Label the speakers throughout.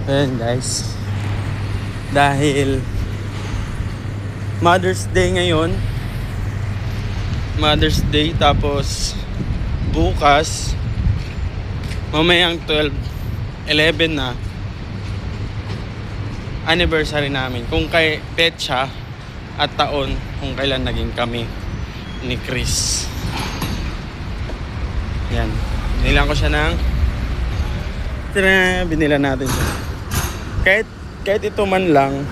Speaker 1: Ayan guys. Dahil Mother's Day ngayon. Mother's Day, tapos bukas mamayang 11 na anniversary namin. Kung kay petsa at taon kung kailan naging kami ni Chris. Yan. Binilan ko siya ng binila natin siya. Kahit ito man lang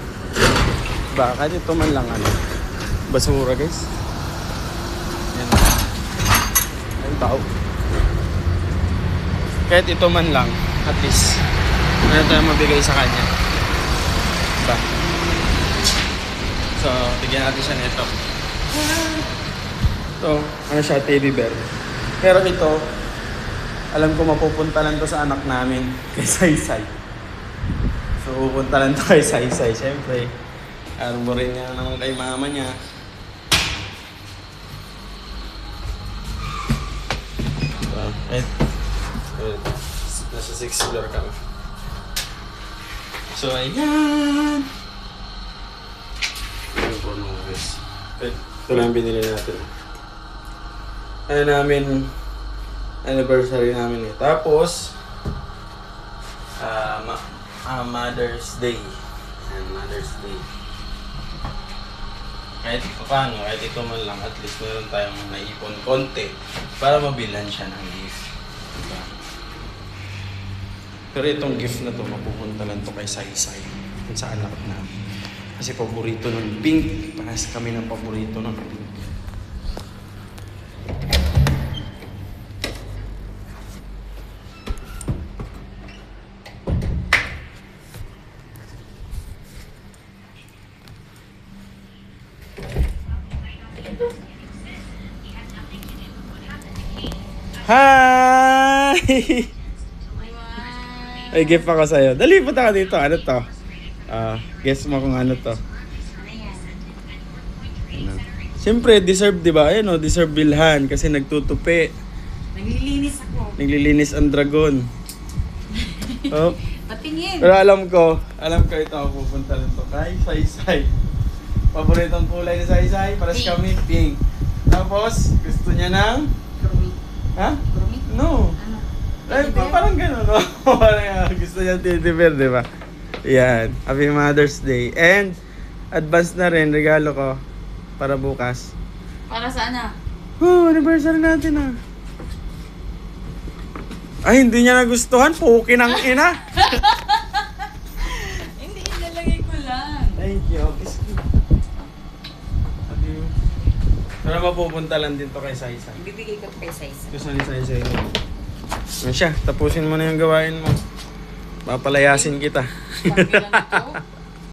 Speaker 1: kahit ito man lang basura guys. Yan. Ay tao. Kahit ito man lang, at least meron tayong mabigay sa kanya. Diba? So, bigyan natin siya nito. Ito, siya, teddy bear. Pero ito, alam ko mapupunta lang to sa anak namin, kay Saysay. So, pupunta lang to kay Saysay. Siyempre, arborin niya naman kay mama niya. Nasa 6th floor kami. So, ayan. Ito lang binili natin. Anniversary namin eh. Tapos, Mother's Day. And Mother's Day. Kahit paano, kahit ito man lang, at least meron tayong naipon konti para mabilan siya ng gift. Diba? Pero itong gift na to, mapupunta lang to kay Saysay. Kung sa anak namin. Kasi paborito ng pink. Parehas kami ng paborito ng pink. Hi! Ay, gift ako sa'yo. Dali, punta ka dito. Ano to? Guess mo kung ano to. Ano? Siyempre, deserve, di ba? Ayun o, deserve bilhan kasi nagtutupi.
Speaker 2: Naglilinis ako.
Speaker 1: Naglilinis ang dragon. Oh.
Speaker 2: Patingin.
Speaker 1: Pero alam ko ito ako pupunta rin to kay Saysay. Paboritong kulay ni Saysay, paras kami, pink. Tapos, gusto niya ng...
Speaker 2: Krumi.
Speaker 1: Ha?
Speaker 2: Krumi?
Speaker 1: No.
Speaker 2: Ano?
Speaker 1: Ay, parang gano'n, no? Parang gusto niya teddy bear, di ba? Yan. Happy Mother's Day. And, advance na rin, regalo ko. Para bukas.
Speaker 2: Para saan ah?
Speaker 1: Oh, anniversary natin ah. Ay, hindi niya nagustuhan. Puki ng ina.
Speaker 2: Hindi, ilalagay ko lang.
Speaker 1: Thank you. Pero mapupunta lang din to kay Saysay.
Speaker 2: Bibigay ko kay Saysay.
Speaker 1: Gusto ni Saysay. Ano siya? Tapusin mo na yung gawain mo. Papalayasin kita.
Speaker 2: Pang ilan ito?